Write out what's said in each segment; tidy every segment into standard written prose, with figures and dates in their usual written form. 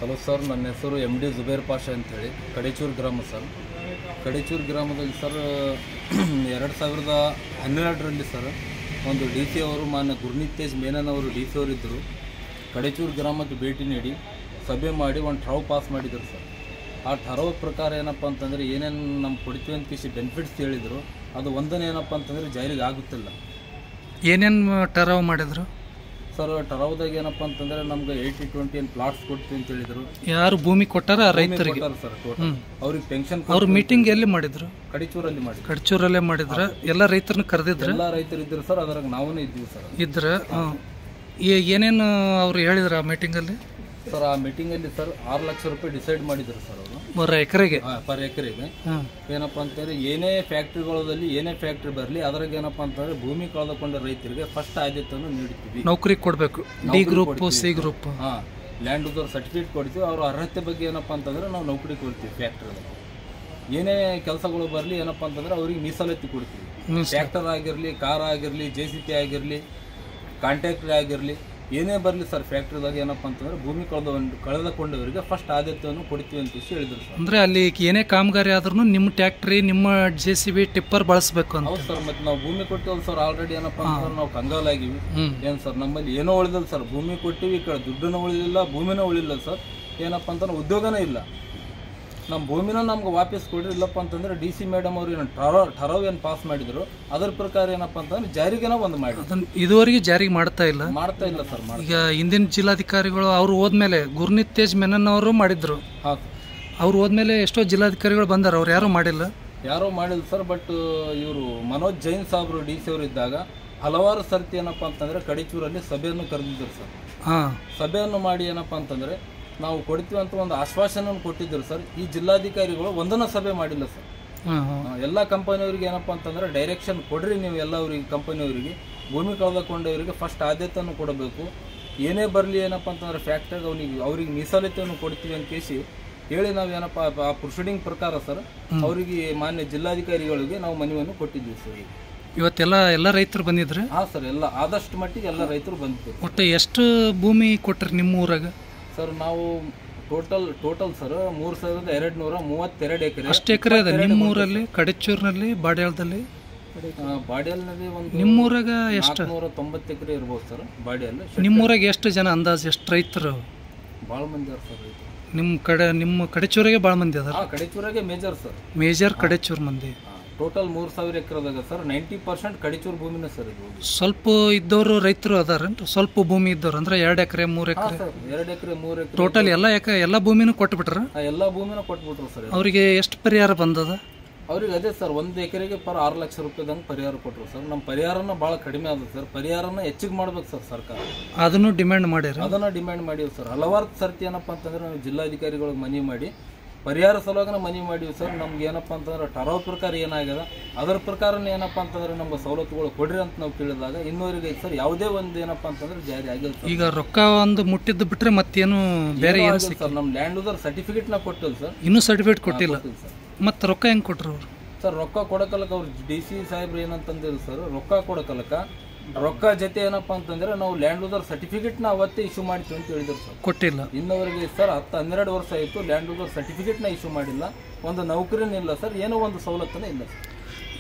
Hello sir, ನನ್ನ ಹೆಸರು MD Zubair Pasha ಅಂತೇಳಿ, ಕಡೇಚೂರು ಗ್ರಾಮ ಸರ್. ಕಡೇಚೂರು ಗ್ರಾಮದಲ್ಲಿ ಸರ್ 2012ರಲ್ಲಿ ಸರ್ ಒಂದು DC ಅವರು ಮಾನ್ಯ ಗುರ್ನೀತ್ ತೇಜ್ ಮೇನನ್ ಅವರು DC ಅವರಿದ್ದರು. ಕಡೇಚೂರು ಗ್ರಾಮಕ್ಕೆ ಭೇಟಿ ನೀಡಿ ಸಭೆ ಮಾಡಿ ಒಂದು ಠರಾವ್ ಪಾಸ್ ಮಾಡಿದರು ಸರ್. ಆ ಠರಾವ್ ಪ್ರಕಾರ ಏನಪ್ಪ ಅಂತಂದರೆ ಏನೇನು ನಮ್ಗೆ ಕೊಡ್ತೀವಿ ಅಂತ ಕಿಸಿ ಬೆನಿಫಿಟ್ಸ್ ಹೇಳಿದರು. ಅದು ಒಂದನೇ ಏನಪ್ಪ ಅಂತಂದರೆ ಜಾರಿಗೆ ಆಗುತ್ತಿಲ್ಲ. ಏನೇನು ಠರಾವ್ ಮಾಡಿದ್ರು ಸರ್? ಠರಾವ್ದಾಗ ಏನಪ್ಪ ಅಂತಂದರೆ ನಮ್ಗೆ 80-20 ಏನು ಪ್ಲಾಟ್ಸ್ ಕೊಡ್ತೀವಿ ಅಂತ ಹೇಳಿದರು. ಯಾರು ಭೂಮಿ ಕೊಟ್ಟಾರ? ರೈತರಿಗೆ ಸರ್ ಟೋಟಲ್. ಅವ್ರಿಗೆ ಪೆನ್ಷನ್. ಅವ್ರ ಮೀಟಿಂಗ್ ಎಲ್ಲಿ ಮಾಡಿದ್ರು? ಕಡೇಚೂರಲ್ಲಿ ಮಾಡಿ. ಕಡಚೂರಲ್ಲೇ ಮಾಡಿದ್ರ? ಎಲ್ಲ ರೈತರನ್ನ ಕರೆದಿದ್ರ? ಎಲ್ಲ ರೈತರು ಇದ್ರು ಸರ್, ಅದ್ರಾಗ ನಾವೂ ಇದ್ದೀವಿ ಸರ್. ಇದ್ರ ಏನೇನು ಅವ್ರು ಹೇಳಿದ್ರ ಆ ಮೀಟಿಂಗಲ್ಲಿ? ಸರ್ ಆ ಮೀಟಿಂಗಲ್ಲಿ ಸರ್ 6 ಲಕ್ಷ ರೂಪಾಯಿ ಡಿಸೈಡ್ ಮಾಡಿದ್ರು ಸರ್ ಅವರು ಪರ್ ಎಕರೆಗೆ. ಏನಪ್ಪ ಅಂತಂದರೆ ಏನೇ ಫ್ಯಾಕ್ಟ್ರಿಗಳಲ್ಲಿ ಏನೇ ಫ್ಯಾಕ್ಟ್ರಿ ಬರಲಿ ಅದ್ರಾಗ ಏನಪ್ಪ ಅಂತಂದರೆ ಭೂಮಿ ಕಳೆದುಕೊಂಡ ರೈತರಿಗೆ ಫಸ್ಟ್ ಆದ್ಯತೆಯನ್ನು ನೀಡ್ತೀವಿ. ನೌಕರಿ ಕೊಡಬೇಕು. D group, C group. Land user certificate ಕೊಡ್ತೀವಿ. ಅವ್ರ ಅರ್ಹತೆ ಬಗ್ಗೆ ಏನಪ್ಪ ಅಂತಂದರೆ ನಾವು ನೌಕರಿ ಕೊಡ್ತೀವಿ. ಫ್ಯಾಕ್ಟ್ರಿಯಲ್ಲಿ ಏನೇ ಕೆಲಸಗಳು ಬರಲಿ ಏನಪ್ಪ ಅಂತಂದರೆ ಅವ್ರಿಗೆ ಮೀಸಲಾತಿ ಕೊಡ್ತೀವಿ. ಟ್ರ್ಯಾಕ್ಟರ್ ಆಗಿರಲಿ, ಕಾರ್ ಆಗಿರಲಿ, JCB ಆಗಿರಲಿ, ಕಾಂಟ್ರಾಕ್ಟರ್ ಆಗಿರಲಿ, ಏನೇ ಬರಲಿ ಸರ್ ಫ್ಯಾಕ್ಟ್ರಿದಾಗ ಏನಪ್ಪ ಅಂತಂದರೆ ಭೂಮಿ ಕಳೆದುಕೊಂಡವರಿಗೆ ಫಸ್ಟ್ ಆದ್ಯತೆಯನ್ನು ಕೊಡ್ತೀವಿ ಅಂತ ಹೇಳಿದ್ರು ಸರ್. ಅಂದರೆ ಅಲ್ಲಿ ಏನೇ ಕಾಮಗಾರಿ ಆದ್ರೂ ನಿಮ್ಮ ಟ್ಯಾಕ್ಟ್ರಿ, ನಿಮ್ಮ JCB, ಟಿಪ್ಪರ್ ಬಳಸಬೇಕು ಅಂತ. ಹೌದು ಸರ್. ಮತ್ತು ನಾವು ಭೂಮಿ ಕೊಟ್ಟಿವಲ್ಲ ಸರ್ ಆಲ್ರೆಡಿ. ಏನಪ್ಪ ಅಂತಂದ್ರೆ ನಾವು ಕಂಗಾಲಾಗಿವಿ. ಏನು ಸರ್ ನಮ್ಮಲ್ಲಿ ಏನೋ ಉಳಿದಿಲ್ಲ ಸರ್. ಭೂಮಿ ಕೊಟ್ಟಿವಿ, ಈ ಕಡೆ ದುಡ್ಡನ್ನು ಉಳಿಲಿಲ್ಲ, ಭೂಮಿನೂ ಉಳಿಲಿಲ್ಲ ಸರ್. ಏನಪ್ಪ ಅಂತಂದ್ರೆ ಉದ್ಯೋಗನೇ ಇಲ್ಲ. ನಮ್ಮ ಭೂಮಿನ ನಮ್ಗೆ ವಾಪಸ್ ಕೊಡ್ರಿ. ಇಲ್ಲಪ್ಪ ಅಂತಂದರೆ DC ಮೇಡಮ್ ಅವ್ರು ಏನು ಠರಾವ್ ಏನು ಪಾಸ್ ಮಾಡಿದ್ರು ಅದ್ರ ಪ್ರಕಾರ ಏನಪ್ಪ ಅಂತಂದ್ರೆ ಜಾರಿಗೆನ ಒಂದು ಮಾಡಿ ಇದುವರೆಗೆ ಜಾರಿಗೆ ಮಾಡ್ತಾ ಇಲ್ಲ ಸರ್. ಈಗ ಹಿಂದಿನ ಜಿಲ್ಲಾಧಿಕಾರಿಗಳು ಅವ್ರು ಹೋದ್ಮೇಲೆ ಗುರ್ನೀತ್ ತೇಜ್ ಮೆನನ್ ಅವರು ಮಾಡಿದ್ರು. ಅವ್ರು ಹೋದ್ಮೇಲೆ ಎಷ್ಟೋ ಜಿಲ್ಲಾಧಿಕಾರಿಗಳು ಬಂದಾರ, ಅವ್ರು ಯಾರೂ ಮಾಡಿಲ್ಲ ಸರ್. ಬಟ್ ಇವರು ಮನೋಜ್ ಜೈನ್ ಸಾಬ್ರು DC ಅವರು ಇದ್ದಾಗ ಹಲವಾರು ಸರ್ತಿ ಏನಪ್ಪ ಅಂತಂದರೆ ಕಡೇಚೂರಲ್ಲಿ ಸಭೆಯನ್ನು ಕರೆದಿದ್ರು ಸರ್. ಸಭೆಯನ್ನು ಮಾಡಿ ಏನಪ್ಪ ಅಂತಂದರೆ ನಾವು ಕೊಡ್ತೀವಿ ಅಂತ ಒಂದು ಆಶ್ವಾಸನೆಯನ್ನು ಕೊಟ್ಟಿದ್ದರು ಸರ್. ಈ ಜಿಲ್ಲಾಧಿಕಾರಿಗಳು ಒಂದನ್ನ ಸಭೆ ಮಾಡಿಲ್ಲ ಸರ್. ಎಲ್ಲ ಕಂಪನಿಯವರಿಗೆ ಏನಪ್ಪ ಅಂತಂದರೆ ಡೈರೆಕ್ಷನ್ ಕೊಡ್ರಿ, ನೀವು ಎಲ್ಲವರಿಗೆ ಕಂಪನಿಯವರಿಗೆ ಭೂಮಿ ಕಳೆದುಕೊಂಡವರಿಗೆ ಫಸ್ಟ್ ಆದ್ಯತೆಯನ್ನು ಕೊಡಬೇಕು. ಏನೇ ಬರಲಿ ಏನಪ್ಪ ಅಂತಂದರೆ ಫ್ಯಾಕ್ಟ್ರಿಗೆ ಅವ್ರಿಗೆ ಮೀಸಲಾತಿಯನ್ನು ಕೊಡ್ತೀವಿ ಅಂತ ಕೇಸಿ ಹೇಳಿ ನಾವು ಏನಪ್ಪ ಆ ಪ್ರೊಸೀಡಿಂಗ್ ಪ್ರಕಾರ ಸರ್ ಅವರಿಗೆ ಮಾನ್ಯ ಜಿಲ್ಲಾಧಿಕಾರಿಗಳಿಗೆ ನಾವು ಮನವಿಯನ್ನು ಕೊಟ್ಟಿದ್ದೀವಿ ಸರ್. ಇವತ್ತೆಲ್ಲ ರೈತರು ಬಂದಿದ್ರೆ? ಸರ್ ಎಲ್ಲ ಆದಷ್ಟು ಮಟ್ಟಿಗೆ ಎಲ್ಲ ರೈತರು ಬಂದಿದ್ರು. ಒಟ್ಟು ಎಷ್ಟು ಭೂಮಿ ಕೊಟ್ರಿ ನಿಮ್ಮ ಊರಾಗ? ಸರ್ ನಾವು ಟೋಟಲ್ ಸರ್ 3232 ಎಕರೆ. ಅಷ್ಟು ಎಕರೆ ಅದ ನಿಮ್ಮ ಊರಲ್ಲಿ? ಕಡೇಚೂರಿನಲ್ಲಿ, ಬಾಡ್ಯಾಳದಲ್ಲಿ? ಬಾಡ್ಯಾಲ್ನಲ್ಲಿ ಒಂದು ನಿಮ್ಮೂರಾಗ ಎಷ್ಟು? 490 ಎಕರೆ ಇರ್ಬೋದು ಸರ್ ಬಾಡ್ಯಾಲ್. ನಿಮ್ಮೂರಾಗ ಎಷ್ಟು ಜನ ಅಂದಾಜು, ಎಷ್ಟು ರೈತರು? ಭಾಳ ಮಂದಿ ಅದ ಸರ್ ರೈತರು. ನಿಮ್ಮ ಕಡೇಚೂರಾಗೆ ಭಾಳ ಮಂದಿ ಅದ? ಕಡೇಚೂರಾಗೆ ಮೇಜರ್ ಸರ್. ಮೇಜರ್ ಕಡೇಚೂರು ಮಂದಿ. ಟೋಟಲ್ 3000 ಎಕರೆದಾಗ ಸರ್ 90% ಕಡೇಚೂರು ಭೂಮಿನ ಸರ್ ಇದು. ಸ್ವಲ್ಪ ಇದ್ದವರು ರೈತರು ಅದಾರೇನ್ರಿ? ಸ್ವಲ್ಪ ಭೂಮಿ ಇದ್ದವ್ರು ಅಂದ್ರೆ 2 ಎಕರೆ 3 ಎಕರೆ? 2 ಎಕರೆ 3 ಎಕರೆ ಟೋಟಲ್ ಎಲ್ಲ ಭೂಮಿನೂ ಕೊಟ್ಬಿಟ್ರ? ಎಲ್ಲ ಭೂಮಿನ ಕೊಟ್ಬಿಟ್ರು ಸರ್. ಅವರಿಗೆ ಎಷ್ಟು ಪರಿಹಾರ ಬಂದದ? ಅವ್ರಿಗೆ ಅದೇ ಸರ್ 1 ಎಕರೆಗೆ 6 ಲಕ್ಷ ರೂಪಾಯಿದಂಗೆ ಪರಿಹಾರ ಕೊಟ್ಟರು ಸರ್. ನಮ್ಮ ಪರಿಹಾರನ ಭಾಳ ಕಡಿಮೆ ಆದ ಸರ್. ಪರಿಹಾರನ ಹೆಚ್ಚಿಗೆ ಮಾಡ್ಬೇಕು ಸರ್ ಸರ್ಕಾರ. ಅದನ್ನು ಡಿಮ್ಯಾಂಡ್ ಮಾಡಿರಿ? ಅದನ್ನು ಡಿಮ್ಯಾಂಡ್ ಮಾಡಿವಿ ಸರ್. ಹಲವಾರು ಸರ್ತಿ ಏನಪ್ಪ ಅಂತಂದ್ರೆ ನಾವು ಜಿಲ್ಲಾಧಿಕಾರಿಗಳಿಗೆ ಮನವಿ ಮಾಡಿ ಪರಿಹಾರ ಸಲುವಾಗಿ ಮನವಿ ಮಾಡಿವಿ ಸರ್. ನಮ್ಗೆ ಏನಪ್ಪ ಅಂತಂದ್ರೆ ಠರಾವ್ ಪ್ರಕಾರ ಏನಾಗ್ಯದ ಅದರ ಪ್ರಕಾರನೇ ಏನಪ್ಪ ಅಂತಂದ್ರೆ ನಮ್ಗೆ ಸವಲತ್ತುಗಳು ಕೊಡ್ರಿ ಅಂತ ನಾವು ಕೇಳಿದಾಗ ಇನ್ನೂವರೆಗೆ ಸರ್ ಯಾವುದೇ ಒಂದು ಏನಪ್ಪ ಅಂತಂದ್ರೆ ಜಾರಿ ಆಗಿಲ್ಲ. ಈಗ ರೊಕ್ಕ ಒಂದು ಮುಟ್ಟಿದ್ದು ಬಿಟ್ರೆ ಮತ್ತೇನು ಬೇರೆ ಏನು ಸರ್? ನಮ್ಮ ಲ್ಯಾಂಡ್ ಯೂಸರ್ ಸರ್ಟಿಫಿಕೇಟ್ ನ ಕೊಟ್ಟಿಲ್ಲ ಸರ್. ಇನ್ನೂ ಸರ್ಟಿಫಿಕೇಟ್ ಕೊಟ್ಟಿಲ್ಲ ಸರ್. ಮತ್ತೆ ರೊಕ್ಕ ಹೆಂಗೆ ಕೊಟ್ರು ಅವರು? ಸರ್ ರೊಕ್ಕ ಕೊಡಕಲಕ್ಕ ಅವ್ರು DC ಸಾಹೇಬ್ರು ಏನಂತಂದಿದ್ರು ಸರ್, ರೊಕ್ಕ ಕೊಡಕಲಕ್ಕ ರೊಕ್ಕ ಜೊತೆ ಏನಪ್ಪ ಅಂತಂದ್ರೆ ನಾವು ಲ್ಯಾಂಡ್ ಯೂಸರ್ ಸರ್ಟಿಫಿಕೇಟ್ನ ಅವತ್ತೇ ಇಶ್ಯೂ ಮಾಡ್ತೀವಿ ಅಂತ ಹೇಳಿದ್ರು ಸರ್. ಕೊಟ್ಟಿಲ್ಲ ಇನ್ನವರೆಗೆ ಸರ್. 10-12 ವರ್ಷ ಆಯಿತು ಲ್ಯಾಂಡ್ ಯೂಸರ್ ಸರ್ಟಿಫಿಕೇಟ್ನ ಇಶ್ಯೂ ಮಾಡಿಲ್ಲ. ಒಂದು ನೌಕರಿನೂ ಇಲ್ಲ ಸರ್, ಏನೋ ಒಂದು ಸವಲತ್ತನೇ ಇಲ್ಲ ಸರ್.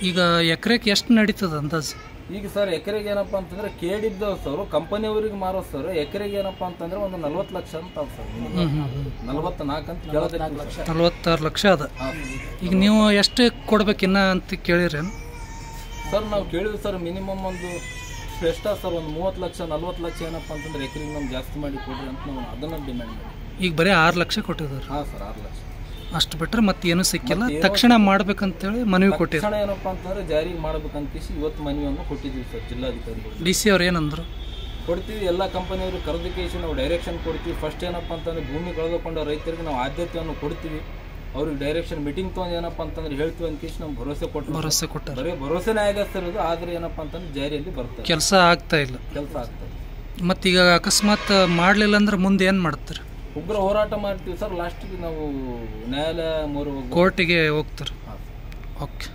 ಈಗ ಎಕರೆಗೆ ಎಷ್ಟು ನಡೀತದ ಅಂದಾಜು? ಈಗ ಸರ್ ಎಕರೆಗೆ ಏನಪ್ಪ ಅಂತಂದ್ರೆ ಕೇಳಿದ್ದವ್ ಸರ್ ಕಂಪನಿಯವರಿಗೆ ಮಾರೋ ಸರ್ ಎಕರೆಗೆ ಏನಪ್ಪ ಅಂತಂದ್ರೆ ಒಂದು 40 ಲಕ್ಷ ಅಂತ ಸರ್. 44 ಅಂತ ಕೇಳೋದು 46 ಲಕ್ಷ ಅದ. ಈಗ ನೀವು ಎಷ್ಟು ಕೊಡ್ಬೇಕಿನ್ನ ಅಂತ ಕೇಳಿರೇನು ಸರ್? ನಾವು ಕೇಳಿದ್ವಿ ಸರ್ ಮಿನಿಮಮ್ ಒಂದು ಎಷ್ಟ ಸರ್ ಒಂದು 30 ಲಕ್ಷ 40 ಲಕ್ಷ ಏನಪ್ಪ ಅಂತಂದ್ರೆ ಎಕರೆಗೆ ನಮ್ಗೆ ಜಾಸ್ತಿ ಮಾಡಿ ಕೊಡ್ರಿ ಅಂತ ನಾವು ಅದನ್ನ ಡಿಮ್ಯಾಂಡ್ ಮಾಡಿ. ಈಗ ಬರೀ 6 ಲಕ್ಷ ಕೊಟ್ಟಿದ್ದಾರೆ? ಸರ್ 6 ಲಕ್ಷ ಅಷ್ಟು ಬಿಟ್ಟರೆ ಮತ್ತೆ ಏನೂ ಸಿಕ್ಕಿಲ್ಲ. ತಕ್ಷಣ ಮಾಡ್ಬೇಕಂತೇಳಿ ಮನವಿ ಕೊಟ್ಟಿದ್ದೀವಿ. ತಕ್ಷಣ ಏನಪ್ಪ ಅಂತಂದ್ರೆ ಜಾರಿಗೆ ಮಾಡ್ಬೇಕಂತ ಇವತ್ತು ಮನವಿಯನ್ನು ಕೊಟ್ಟಿದ್ದೀವಿ ಸರ್ ಜಿಲ್ಲಾಧಿಕಾರಿಗಳು. DC ಅವ್ರು ಏನಂದ್ರು? ಕೊಡ್ತೀವಿ ಎಲ್ಲ ಕಂಪನಿಯವರು ಕರೆದು ಕೇಸಿ ನಾವು ಡೈರೆಕ್ಷನ್ ಕೊಡ್ತೀವಿ. ಫಸ್ಟ್ ಏನಪ್ಪ ಅಂತಂದ್ರೆ ಭೂಮಿ ಕಳೆದುಕೊಂಡ ರೈತರಿಗೆ ನಾವು ಆದ್ಯತೆಯನ್ನು ಕೊಡ್ತೀವಿ. ಅವ್ರಿಗೆ ಡೈರೆಕ್ಷನ್ ಮೀಟಿಂಗ್ ತೊಗೊಂಡು ಏನಪ್ಪ ಅಂತಂದ್ರೆ ಹೇಳ್ತೀವಿ ಅಂತ ಕೇಸಿ ನಮ್ಗೆ ಭರವಸೆ ಕೊಟ್ಟು ಬರೀ ಭರವಸೆನೇ ಆಗಿರ್ತಿರೋದು. ಆದರೆ ಏನಪ್ಪ ಅಂತಂದ್ರೆ ಜಾರಿಯಲ್ಲಿ ಬರ್ತಾರೆ, ಕೆಲಸ ಆಗ್ತಾ ಇಲ್ಲ. ಮತ್ತೀಗ ಅಕಸ್ಮಾತ್ ಮಾಡಲಿಲ್ಲ ಅಂದ್ರೆ ಮುಂದೆ ಏನು ಮಾಡ್ತಾರೆ? ಉಗ್ರ ಹೋರಾಟ ಮಾಡ್ತೀವಿ ಸರ್. ಲಾಸ್ಟಿಗೆ ನಾವು ನ್ಯಾಯಾಲಯ ಕೋರ್ಟಿಗೆ ಹೋಗ್ತಾರೆ. ಓಕೆ.